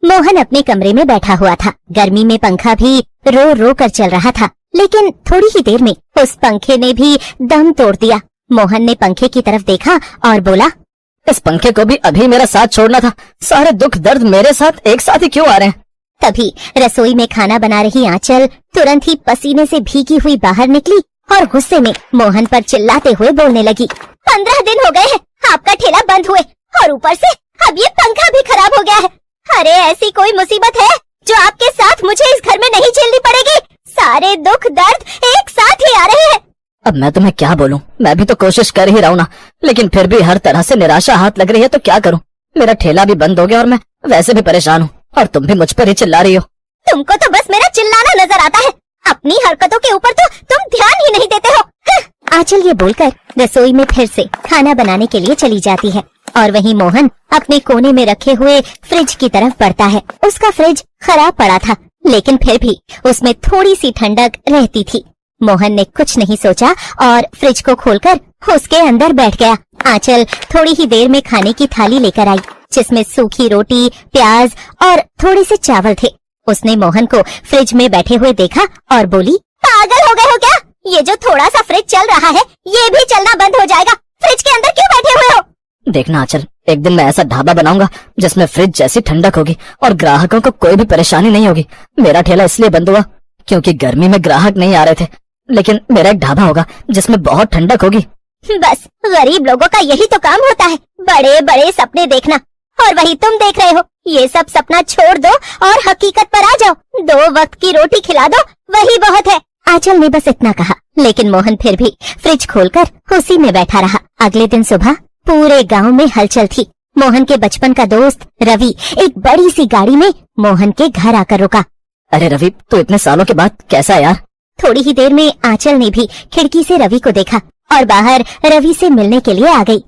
मोहन अपने कमरे में बैठा हुआ था। गर्मी में पंखा भी रो रो कर चल रहा था, लेकिन थोड़ी ही देर में उस पंखे ने भी दम तोड़ दिया। मोहन ने पंखे की तरफ देखा और बोला, इस पंखे को भी अभी मेरा साथ छोड़ना था। सारे दुख दर्द मेरे साथ एक साथ ही क्यों आ रहे हैं? तभी रसोई में खाना बना रही आंचल तुरंत ही पसीने से भीगी हुई बाहर निकली और गुस्से में मोहन पर चिल्लाते हुए बोलने लगी, 15 दिन हो गए हैं आपका ठेला बंद हुए और ऊपर से अब ये पंखा भी खराब हो गया है। अरे ऐसी कोई मुसीबत है जो आपके साथ मुझे इस घर में नहीं झेलनी पड़ेगी? सारे दुख दर्द एक साथ ही आ रहे हैं। अब मैं तुम्हें क्या बोलूं? मैं भी तो कोशिश कर ही रहा हूं ना, लेकिन फिर भी हर तरह से निराशा हाथ लग रही है। तो क्या करूं? मेरा ठेला भी बंद हो गया और मैं वैसे भी परेशान हूं, और तुम भी मुझ पर ही चिल्ला रही हो। तुमको तो बस मेरा चिल्लाना नजर आता है, अपनी हरकतों के ऊपर तो तुम ध्यान ही नहीं देते हो। आंचल ये बोलकर रसोई में फिर से खाना बनाने के लिए चली जाती है और वहीं मोहन अपने कोने में रखे हुए फ्रिज की तरफ बढ़ता है। उसका फ्रिज खराब पड़ा था, लेकिन फिर भी उसमें थोड़ी सी ठंडक रहती थी। मोहन ने कुछ नहीं सोचा और फ्रिज को खोलकर उसके अंदर बैठ गया। आंचल थोड़ी ही देर में खाने की थाली लेकर आई, जिसमें सूखी रोटी, प्याज और थोड़े से चावल थे। उसने मोहन को फ्रिज में बैठे हुए देखा और बोली, पागल हो गए हो क्या? ये जो थोड़ा सा फ्रिज चल रहा है ये भी चलना बंद हो जाएगा। फ्रिज के अंदर क्यों बैठे हुए हो? देखना आंचल, एक दिन मैं ऐसा ढाबा बनाऊंगा जिसमें फ्रिज जैसी ठंडक होगी और ग्राहकों को कोई भी परेशानी नहीं होगी। मेरा ठेला इसलिए बंद हुआ क्योंकि गर्मी में ग्राहक नहीं आ रहे थे, लेकिन मेरा एक ढाबा होगा जिसमें बहुत ठंडक होगी। बस गरीब लोगों का यही तो काम होता है, बड़े बड़े सपने देखना, और वही तुम देख रहे हो। ये सब सपना छोड़ दो और हकीकत पर आ जाओ। 2 वक्त की रोटी खिला दो, वही बहुत है। आंचल ने बस इतना कहा, लेकिन मोहन फिर भी फ्रिज खोलकर उसी में बैठा रहा। अगले दिन सुबह पूरे गांव में हलचल थी। मोहन के बचपन का दोस्त रवि एक बड़ी सी गाड़ी में मोहन के घर आकर रुका। अरे रवि, तो इतने सालों के बाद कैसा यार? थोड़ी ही देर में आंचल ने भी खिड़की से रवि को देखा और बाहर रवि से मिलने के लिए आ गई।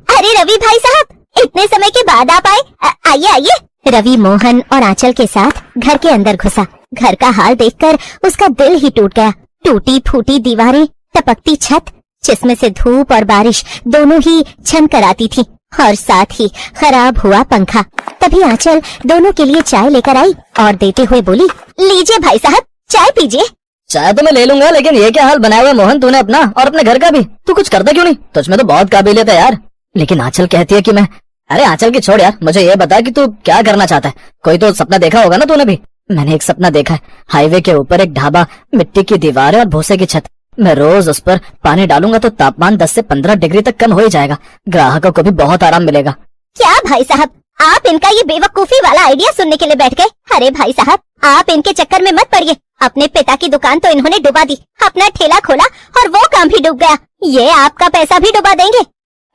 अरे रवि भाई साहब, इतने समय के बाद आप आए, आइए आइए। रवि मोहन और आंचल के साथ घर के अंदर घुसा। घर का हाल देखकर उसका दिल ही टूट गया। टूटी फूटी दीवारें, टपकती छत, जिसमें से धूप और बारिश दोनों ही छनकर आती थी, और साथ ही खराब हुआ पंखा। तभी आंचल दोनों के लिए चाय लेकर आई और देते हुए बोली, लीजिए भाई साहब, चाय पीजिए। चाय तो मैं ले लूंगा, लेकिन ये क्या हाल बनाया हुआ मोहन तूने अपना और अपने घर का भी? तू कुछ करता क्यों नहीं? तुझमें तो बहुत काबिलियत है यार। लेकिन आंचल कहती है कि मैं... अरे आंचल की छोड़ यार, मुझे ये बता कि तू क्या करना चाहता है। कोई तो सपना देखा होगा ना तूने भी। मैंने एक सपना देखा है, हाईवे के ऊपर एक ढाबा, मिट्टी की दीवारें और भूसे की छत। मैं रोज उस पर पानी डालूंगा तो तापमान 10 से 15 डिग्री तक कम हो ही जाएगा। ग्राहकों को भी बहुत आराम मिलेगा। क्या भाई साहब, आप इनका ये बेवकूफी वाला आइडिया सुनने के लिए बैठ गए? अरे भाई साहब, आप इनके चक्कर में मत पड़िए। अपने पिता की दुकान तो इन्होंने डुबा दी, अपना ठेला खोला और वो काम भी डूब गया। ये आपका पैसा भी डुबा देंगे।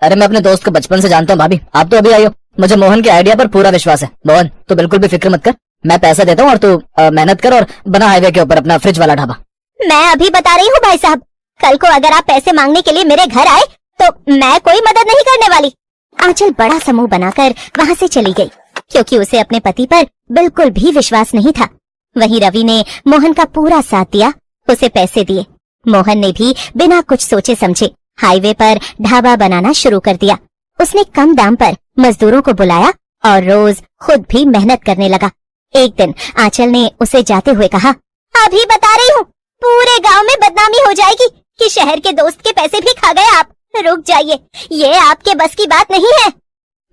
अरे मैं अपने दोस्त को बचपन से जानता हूँ भाभी, आप तो अभी आई हो। मुझे मोहन के आइडिया पर पूरा विश्वास है। मोहन, तू बिल्कुल भी फिक्र मत कर, मैं पैसा देता हूँ और तू मेहनत कर और बना हाईवे के ऊपर अपना फ्रिज वाला ढाबा। मैं अभी बता रही हूँ भाई साहब, कल को अगर आप पैसे मांगने के लिए मेरे घर आए तो मैं कोई मदद नहीं करने वाली। आंचल बड़ा समूह बनाकर वहाँ से चली गई, क्योंकि उसे अपने पति पर बिल्कुल भी विश्वास नहीं था। वहीं रवि ने मोहन का पूरा साथ दिया, उसे पैसे दिए। मोहन ने भी बिना कुछ सोचे समझे हाईवे पर ढाबा बनाना शुरू कर दिया। उसने कम दाम पर मजदूरों को बुलाया और रोज खुद भी मेहनत करने लगा। एक दिन आंचल ने उसे जाते हुए कहा, अभी बता रही हूँ, पूरे गांव में बदनामी हो जाएगी कि शहर के दोस्त के पैसे भी खा गए आप। रुक जाइए, ये आपके बस की बात नहीं है।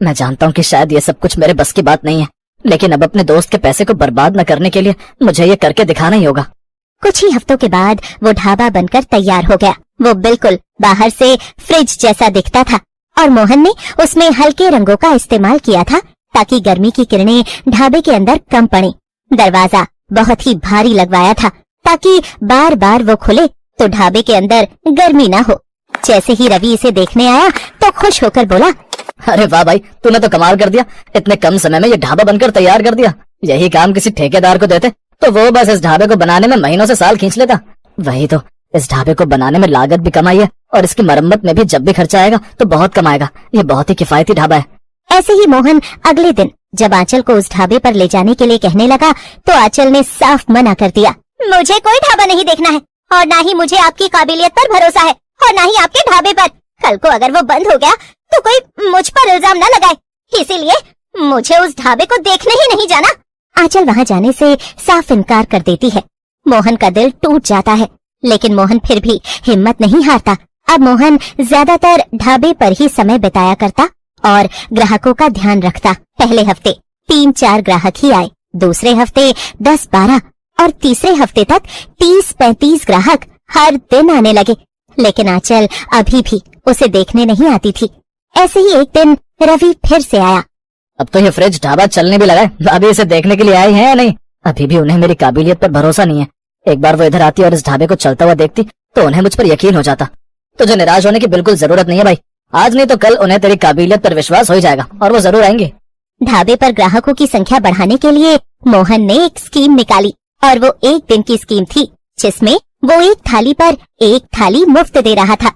मैं जानता हूँ कि शायद ये सब कुछ मेरे बस की बात नहीं है, लेकिन अब अपने दोस्त के पैसे को बर्बाद न करने के लिए मुझे ये करके दिखाना ही होगा। कुछ ही हफ्तों के बाद वो ढाबा बनकर तैयार हो गया। वो बिल्कुल बाहर से फ्रिज जैसा दिखता था और मोहन ने उसमें हल्के रंगों का इस्तेमाल किया था ताकि गर्मी की किरणें ढाबे के अंदर कम पड़े। दरवाजा बहुत ही भारी लगवाया था ताकि बार बार वो खुले तो ढाबे के अंदर गर्मी न हो। जैसे ही रवि इसे देखने आया तो खुश होकर बोला, अरे वाह भाई, तूने तो कमाल कर दिया। इतने कम समय में ये ढाबा बनकर तैयार कर दिया। यही काम किसी ठेकेदार को देते तो वो बस इस ढाबे को बनाने में महीनों से साल खींच लेता। वही तो, इस ढाबे को बनाने में लागत भी कम आई है और इसकी मरम्मत में भी जब भी खर्चा आएगा तो बहुत कम आएगा। ये बहुत ही किफायती ढाबा है। ऐसे ही मोहन अगले दिन जब आंचल को उस ढाबे पर ले जाने के लिए कहने लगा तो आंचल ने साफ मना कर दिया। मुझे कोई ढाबा नहीं देखना है और ना ही मुझे आपकी काबिलियत पर भरोसा है और ना ही आपके ढाबे पर। कल को अगर वो बंद हो गया तो कोई मुझ पर इल्जाम न लगाए, इसीलिए मुझे उस ढाबे को देखने ही नहीं जाना। आंचल वहाँ जाने से साफ इनकार कर देती है। मोहन का दिल टूट जाता है, लेकिन मोहन फिर भी हिम्मत नहीं हारता। अब मोहन ज्यादातर ढाबे पर ही समय बिताया करता और ग्राहकों का ध्यान रखता। पहले हफ्ते 3-4 ग्राहक ही आए, दूसरे हफ्ते 10-12 और तीसरे हफ्ते तक 30-35 ग्राहक हर दिन आने लगे। लेकिन आंचल अभी भी उसे देखने नहीं आती थी। ऐसे ही एक दिन रवि फिर से आया। अब तो ये फ्रिज ढाबा चलने भी लगा है। अभी इसे देखने के लिए आई है या नहीं? अभी भी उन्हें मेरी काबिलियत पर भरोसा नहीं है। एक बार वो इधर आती और इस ढाबे को चलता हुआ देखती तो उन्हें मुझ पर यकीन हो जाता। तुझे निराश होने की बिल्कुल जरूरत नहीं है भाई। आज नहीं तो कल उन्हें तेरी काबिलियत पर विश्वास हो जाएगा और वो जरूर आएंगे। ढाबे पर ग्राहकों की संख्या बढ़ाने के लिए मोहन ने एक स्कीम निकाली और वो एक दिन की स्कीम थी, जिसमें वो एक थाली पर एक थाली मुफ्त दे रहा था।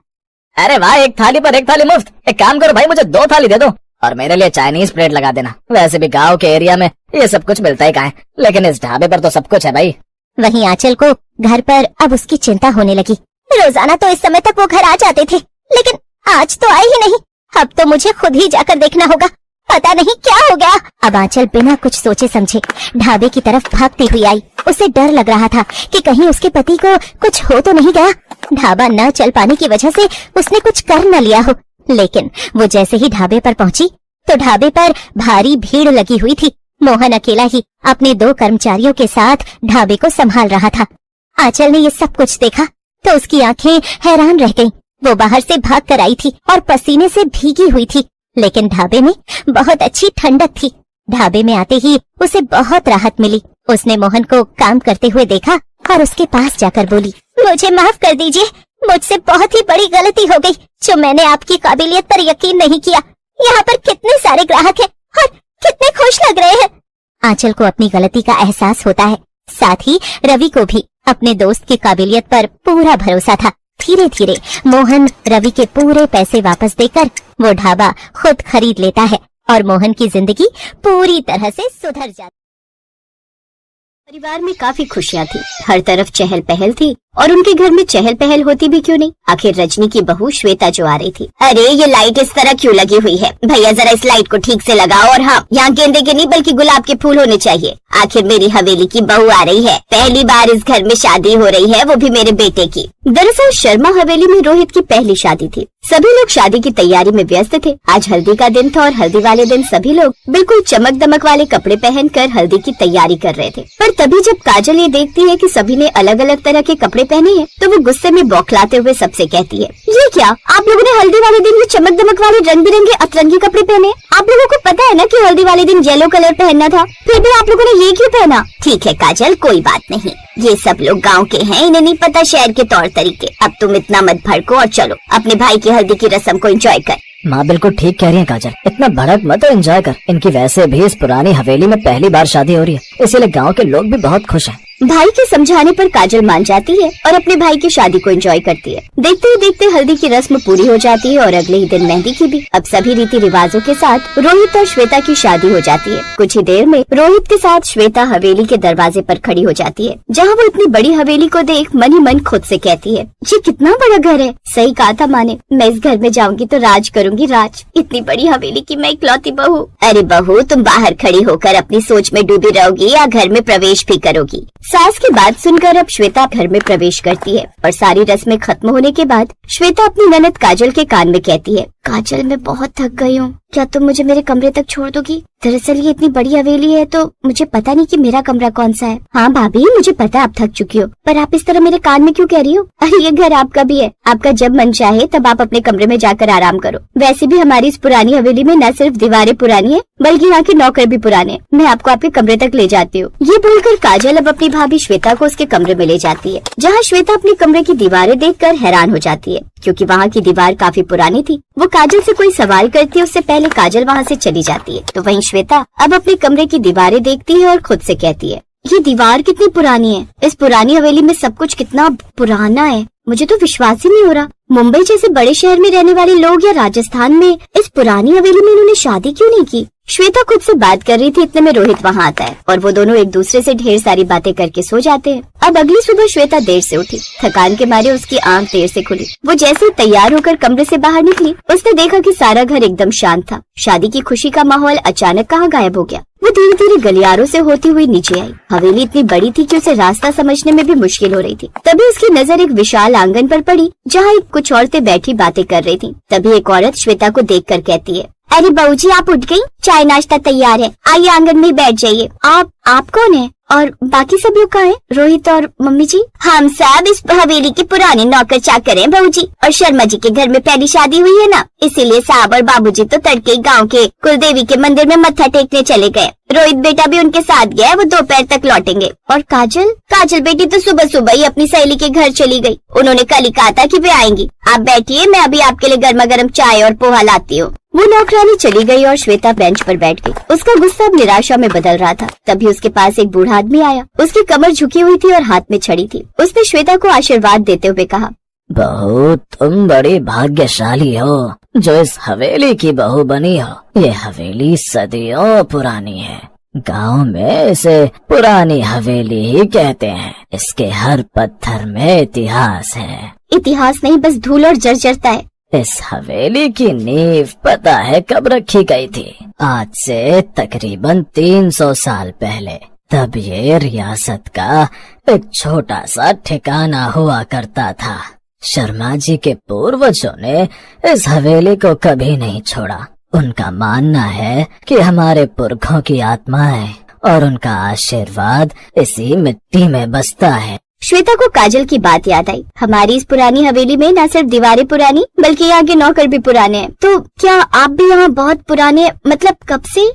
अरे वाह, एक थाली पर एक थाली मुफ्त। एक काम करो भाई, मुझे 2 थाली दे दो और मेरे लिए चाइनीज प्लेट लगा देना। वैसे भी गांव के एरिया में ये सब कुछ मिलता ही कहाँ है, लेकिन इस ढाबे पर तो सब कुछ है भाई। वहीं आंचल को घर पर अब उसकी चिंता होने लगी। रोजाना तो इस समय तक वो घर आ जाते थे, लेकिन आज तो आए ही नहीं। अब तो मुझे खुद ही जाकर देखना होगा, पता नहीं क्या हो गया। अब आंचल बिना कुछ सोचे समझे ढाबे की तरफ भागती हुई आई। उसे डर लग रहा था कि कहीं उसके पति को कुछ हो तो नहीं गया। ढाबा न चल पाने की वजह से उसने कुछ कर न लिया हो। लेकिन वो जैसे ही ढाबे पर पहुंची तो ढाबे पर भारी भीड़ लगी हुई थी। मोहन अकेला ही अपने 2 कर्मचारियों के साथ ढाबे को संभाल रहा था। आंचल ने ये सब कुछ देखा तो उसकी आंखें हैरान रह गईं। वो बाहर से भाग कर आई थी और पसीने से भीगी हुई थी, लेकिन ढाबे में बहुत अच्छी ठंडक थी। ढाबे में आते ही उसे बहुत राहत मिली। उसने मोहन को काम करते हुए देखा और उसके पास जाकर बोली, मुझे माफ कर दीजिए, मुझसे बहुत ही बड़ी गलती हो गई जो मैंने आपकी काबिलियत पर यकीन नहीं किया। यहाँ पर कितने सारे ग्राहक हैं और कितने खुश लग रहे हैं। आंचल को अपनी गलती का एहसास होता है। साथ ही रवि को भी अपने दोस्त की काबिलियत पर पूरा भरोसा था। धीरे धीरे मोहन रवि के पूरे पैसे वापस देकर वो ढाबा खुद खरीद लेता है और मोहन की जिंदगी पूरी तरह से सुधर जाती। परिवार में काफी खुशियाँ थी, हर तरफ चहल पहल थी और उनके घर में चहल पहल होती भी क्यों नहीं। आखिर रजनी की बहू श्वेता जो आ रही थी। अरे ये लाइट इस तरह क्यों लगी हुई है भैया, जरा इस लाइट को ठीक से लगाओ। और हाँ, यहाँ गेंदे के नहीं बल्कि गुलाब के फूल होने चाहिए। आखिर मेरी हवेली की बहू आ रही है, पहली बार इस घर में शादी हो रही है, वो भी मेरे बेटे की। दरअसल शर्मा हवेली में रोहित की पहली शादी थी। सभी लोग शादी की तैयारी में व्यस्त थे। आज हल्दी का दिन था और हल्दी वाले दिन सभी लोग बिल्कुल चमक दमक वाले कपड़े पहनकर हल्दी की तैयारी कर रहे थे। पर तभी जब काजल ये देखती है कि सभी ने अलग अलग तरह के कपड़े पहने हैं, तो वो गुस्से में बौखलाते हुए सबसे कहती है, ये क्या, आप लोगों ने हल्दी वाले दिन ये चमक दमक वाले रंग बिरंगे अतरंगी कपड़े पहने? आप लोगों को पता है ना कि हल्दी वाले दिन येलो कलर पहनना था, फिर भी आप लोगों ने ये क्यों पहना? ठीक है काजल, कोई बात नहीं, ये सब लोग गांव के हैं, इन्हें नहीं पता शहर के तौर तरीके। अब तुम इतना मत भड़को और चलो अपने भाई की हल्दी की रस्म को एंजॉय कर। माँ बिल्कुल ठीक कह रही है काजल, इतना भड़क मत और एंजॉय कर। इनकी वैसे भी इस पुरानी हवेली में पहली बार शादी हो रही है, इसीलिए गांव के लोग भी बहुत खुश हैं। भाई के समझाने पर काजल मान जाती है और अपने भाई की शादी को एंजॉय करती है। देखते ही देखते हल्दी की रस्म पूरी हो जाती है और अगले ही दिन मेहंदी की भी। अब सभी रीति रिवाजों के साथ रोहित और श्वेता की शादी हो जाती है। कुछ ही देर में रोहित के साथ श्वेता हवेली के दरवाजे पर खड़ी हो जाती है, जहाँ वो इतनी बड़ी हवेली को देख मन ही मन खुद से कहती है, ये कितना बड़ा घर है। सही कहा था माँ ने, मैं इस घर में जाऊंगी तो राज करूंगी राज। इतनी बड़ी हवेली की मैं इकलौती बहू। अरे बहू, तुम बाहर खड़ी होकर अपनी सोच में डूबी रहोगी या घर में प्रवेश भी करोगी? सास की बात सुनकर अब श्वेता घर में प्रवेश करती है और सारी रस्में खत्म होने के बाद श्वेता अपनी ननद काजल के कान में कहती है, काजल मैं बहुत थक गई हूँ, क्या तुम मुझे मेरे कमरे तक छोड़ दोगी? दरअसल ये इतनी बड़ी हवेली है तो मुझे पता नहीं कि मेरा कमरा कौन सा है। हाँ भाभी, मुझे पता है आप थक चुकी हो, पर आप इस तरह मेरे कान में क्यों कह रही हो? अरे ये घर आपका भी है, आपका जब मन चाहे तब आप अपने कमरे में जाकर आराम करो। वैसे भी हमारी इस पुरानी हवेली में न सिर्फ दीवारें पुरानी है बल्कि यहाँ के नौकर भी पुराने। मैं आपको आपके कमरे तक ले जाती हूँ। ये बोलकर काजल अब अपनी भाभी श्वेता को उसके कमरे में ले जाती है, जहाँ श्वेता अपने कमरे की दीवारें देखकर हैरान हो जाती है, क्योंकि वहाँ की दीवार काफी पुरानी थी। वो काजल से कोई सवाल करती है, उससे पहले काजल वहाँ से चली जाती है। तो वहीं श्वेता अब अपने कमरे की दीवारें देखती है और खुद से कहती है, ये दीवार कितनी पुरानी है। इस पुरानी हवेली में सब कुछ कितना पुराना है। मुझे तो विश्वास ही नहीं हो रहा। मुंबई जैसे बड़े शहर में रहने वाले लोग या राजस्थान में इस पुरानी हवेली में इन्होंने शादी क्यों नहीं की। श्वेता खुद से बात कर रही थी, इतने में रोहित वहाँ आता है और वो दोनों एक दूसरे से ढेर सारी बातें करके सो जाते हैं। अब अगली सुबह श्वेता देर से उठी। थकान के मारे उसकी आंख देर से खुली। वो जैसे तैयार होकर कमरे से बाहर निकली, उसने देखा कि सारा घर एकदम शांत था। शादी की खुशी का माहौल अचानक कहाँ गायब हो गया। वो धीरे धीरे गलियारों से होती हुई नीचे आई। हवेली इतनी बड़ी थी कि उसे रास्ता समझने में भी मुश्किल हो रही थी। तभी उसकी नजर एक विशाल आंगन पर पड़ी, जहाँ कुछ औरतें बैठी बातें कर रही थी। तभी एक औरत श्वेता को देखकर कहती है, अरे बहू जी, आप उठ गई? चाय नाश्ता तैयार है, आइए आंगन में बैठ जाइए। आप कौन है और बाकी सब लोग कहाँ हैं? रोहित और मम्मी जी? हम सब इस हवेली के पुराने नौकर चाकर हैं बहू जी, और शर्मा जी के घर में पहली शादी हुई है ना, इसीलिए साहब और बाबूजी तो तड़के गांव के कुलदेवी के मंदिर में मत्था टेकने चले गए। रोहित बेटा भी उनके साथ गया है, वो दोपहर तक लौटेंगे। और काजल बेटी तो सुबह सुबह ही अपनी सहेली के घर चली गई। उन्होंने कल ही कहा था कि वे आएंगी। आप बैठिए, मैं अभी आपके लिए गर्मा गर्म चाय और पोहा लाती हूँ। वो नौकरानी चली गई और श्वेता बेंच पर बैठ गई। उसका गुस्सा अब निराशा में बदल रहा था। तभी उसके पास एक बूढ़ा आदमी आया। उसकी कमर झुकी हुई थी और हाथ में छड़ी थी। उसने श्वेता को आशीर्वाद देते हुए कहा, बहू, तुम बड़ी भाग्यशाली हो जो इस हवेली की बहू बनी हो। ये हवेली सदियों पुरानी है। गांव में इसे पुरानी हवेली ही कहते हैं। इसके हर पत्थर में इतिहास है। इतिहास नहीं, बस धूल और जर्जरता है। इस हवेली की नींव पता है कब रखी गई थी? आज से तकरीबन 300 साल पहले। तब ये रियासत का एक छोटा सा ठिकाना हुआ करता था। शर्मा जी के पूर्वजों ने इस हवेली को कभी नहीं छोड़ा। उनका मानना है कि हमारे पुरखों की आत्माएं और उनका आशीर्वाद इसी मिट्टी में बसता है। श्वेता को काजल की बात याद आई। हमारी इस पुरानी हवेली में न सिर्फ दीवारें पुरानी बल्कि यहाँ के नौकर भी पुराने हैं। तो क्या आप भी यहाँ बहुत पुराने, मतलब कब से?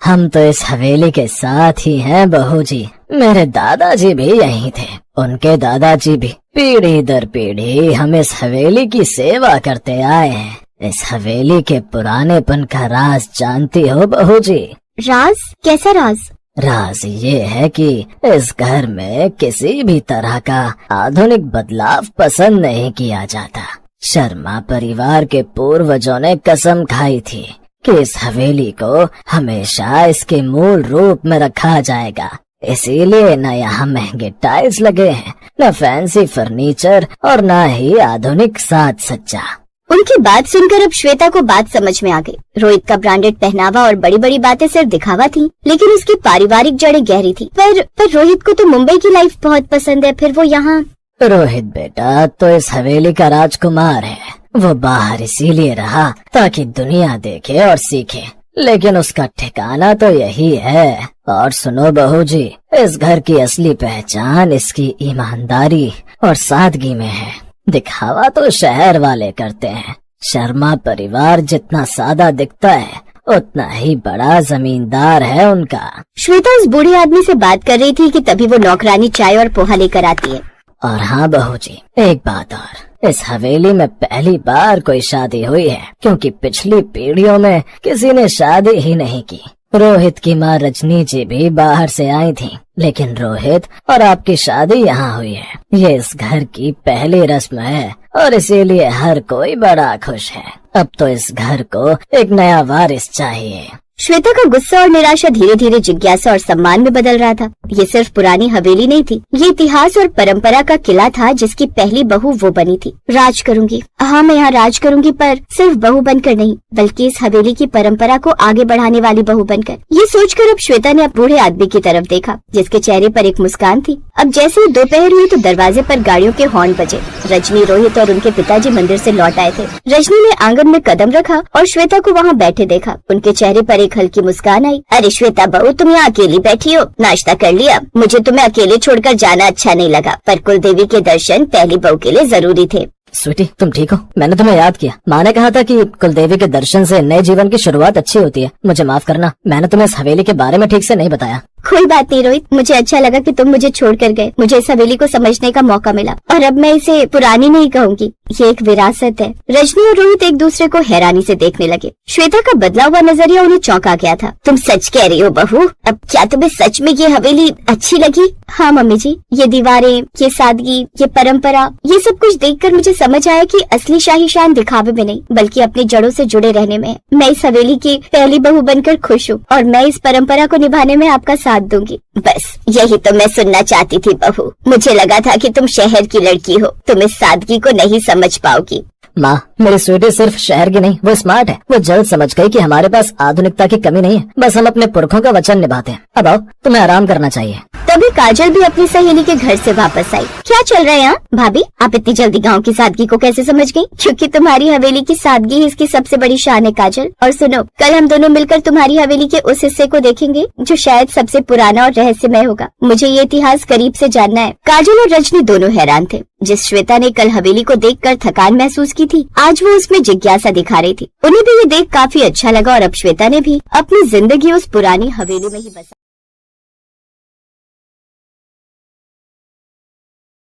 हम तो इस हवेली के साथ ही हैं बहू जी। मेरे दादाजी भी यहीं थे, उनके दादाजी भी। पीढ़ी दर पीढ़ी हम इस हवेली की सेवा करते आए हैं। इस हवेली के पुरानेपन का राज जानती हो बहू जी? राज? कैसा राज? राज ये है कि इस घर में किसी भी तरह का आधुनिक बदलाव पसंद नहीं किया जाता। शर्मा परिवार के पूर्वजों ने कसम खाई थी कि इस हवेली को हमेशा इसके मूल रूप में रखा जाएगा। इसीलिए न यहाँ महंगे टाइल्स लगे हैं, न फैंसी फर्नीचर और न ही आधुनिक साज सज्जा। उनकी बात सुनकर अब श्वेता को बात समझ में आ गई। रोहित का ब्रांडेड पहनावा और बड़ी बड़ी बातें सिर्फ दिखावा थी, लेकिन उसकी पारिवारिक जड़ें गहरी थी। पर रोहित को तो मुंबई की लाइफ बहुत पसंद है, फिर वो यहाँ। रोहित बेटा तो इस हवेली का राजकुमार है। वो बाहर इसीलिए रहा ताकि दुनिया देखे और सीखे, लेकिन उसका ठिकाना तो यही है। और सुनो बहू जी, इस घर की असली पहचान इसकी ईमानदारी और सादगी में है। दिखावा तो शहर वाले करते हैं। शर्मा परिवार जितना सादा दिखता है उतना ही बड़ा जमींदार है उनका। श्वेता उस बूढ़े आदमी से बात कर रही थी कि तभी वो नौकरानी चाय और पोहा लेकर आती है। और हाँ बहू जी, एक बात और, इस हवेली में पहली बार कोई शादी हुई है, क्योंकि पिछली पीढ़ियों में किसी ने शादी ही नहीं की। रोहित की माँ रजनी जी भी बाहर से आई थी, लेकिन रोहित और आपकी शादी यहाँ हुई है। ये इस घर की पहली रस्म है और इसीलिए हर कोई बड़ा खुश है। अब तो इस घर को एक नया वारिस चाहिए। श्वेता का गुस्सा और निराशा धीरे धीरे जिज्ञासा और सम्मान में बदल रहा था। ये सिर्फ पुरानी हवेली नहीं थी, ये इतिहास और परंपरा का किला था जिसकी पहली बहू वो बनी थी। राज करूंगी, हाँ मैं यहाँ राज करूंगी, पर सिर्फ बहू बनकर नहीं, बल्कि इस हवेली की परंपरा को आगे बढ़ाने वाली बहू बनकर। ये सोचकर अब श्वेता ने बूढ़े आदमी की तरफ देखा, जिसके चेहरे पर एक मुस्कान थी। अब जैसे ही दोपहर हुई तो दरवाजे पर गाड़ियों के हॉर्न बजे। रजनी, रोहित और उनके पिताजी मंदिर से लौट आए थे। रजनी ने आंगन में कदम रखा और श्वेता को वहाँ बैठे देखा। उनके चेहरे पर एक हल्की मुस्कान आई। अरे श्वेता बहू, तुम यहाँ अकेली बैठी हो? नाश्ता कर लिया? मुझे तुम्हें अकेले छोड़कर जाना अच्छा नहीं लगा, पर कुलदेवी के दर्शन पहली बहू के लिए जरूरी थे। स्वीटी, तुम ठीक हो? मैंने तुम्हें याद किया। माँ ने कहा था कि कुलदेवी के दर्शन से नए जीवन की शुरुआत अच्छी होती है। मुझे माफ करना, मैंने तुम्हें इस हवेली के बारे में ठीक से नहीं बताया। कोई बात नहीं रोहित, मुझे अच्छा लगा कि तुम मुझे छोड़कर गए। मुझे इस हवेली को समझने का मौका मिला और अब मैं इसे पुरानी नहीं कहूंगी, ये एक विरासत है। रजनी और रोहित एक दूसरे को हैरानी से देखने लगे। श्वेता का बदला हुआ नजरिया उन्हें चौंका गया था। तुम सच कह रही हो बहू? अब क्या तुम्हें सच में ये हवेली अच्छी लगी? हाँ मम्मी जी, ये दीवारें, ये सादगी, ये परंपरा, ये सब कुछ देखकर मुझे समझ आया कि असली शाही शान दिखावे में नहीं बल्कि अपनी जड़ों से जुड़े रहने में है। मैं इस हवेली की पहली बहू बनकर खुश हूँ और मैं इस परंपरा को निभाने में आपका साथ दूंगी। बस यही तो मैं सुनना चाहती थी बहू। मुझे लगा था कि तुम शहर की लड़की हो, तुम इस सादगी को नहीं समझ पाओगी। माँ, मेरी स्वीटी सिर्फ शहर की नहीं, वो स्मार्ट है। वो जल्द समझ गई कि हमारे पास आधुनिकता की कमी नहीं है, बस हम अपने पुरखों का वचन निभाते हैं। अब आओ, तुम्हें आराम करना चाहिए। तभी काजल भी अपनी सहेली के घर से वापस आई। क्या चल रहा है यहाँ? भाभी, आप इतनी जल्दी गांव की सादगी को कैसे समझ गई? क्योंकि तुम्हारी हवेली की सादगी ही इसकी सबसे बड़ी शान है काजल। और सुनो, कल हम दोनों मिलकर तुम्हारी हवेली के उस हिस्से को देखेंगे जो शायद सबसे पुराना और रहस्यमय होगा। मुझे ये इतिहास करीब से जानना है। काजल और रजनी दोनों हैरान थे। जिस श्वेता ने कल हवेली को देखकर थकान महसूस की थी, आज वो उसमें जिज्ञासा दिखा रही थी। उन्हें भी ये देख काफी अच्छा लगा और अब श्वेता ने भी अपनी जिंदगी उस पुरानी हवेली में ही बसा।